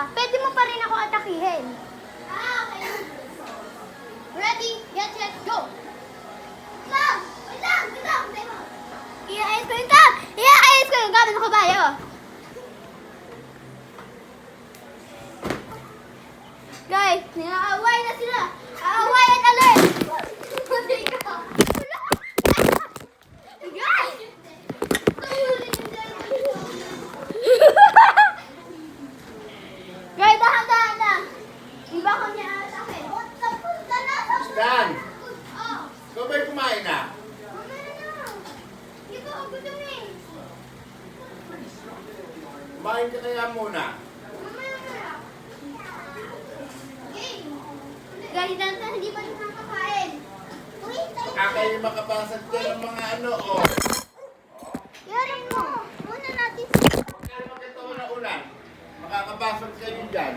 pwede mo pa rin ako atakihin. Okay. Ready, get set, go! Lang! Wait lang! Wait lang! Iaayos ko yung cam! Iaayos ko yung cam ng kabayo! Guys, ninaaway na sila! Aawayan alert! Guys! Guys, dahan-dahan na! Iba ko niya atake. Stan! Ikaw ba'y kumain na? Kumain ka kaya muna. Guys, dantan, hindi pa rin nakakain. Kakay makabasag ka ng mga ano, oh. Yarin mo. Muna natin. Kaya makita mo na ulan. Makakabasag kayo dyan.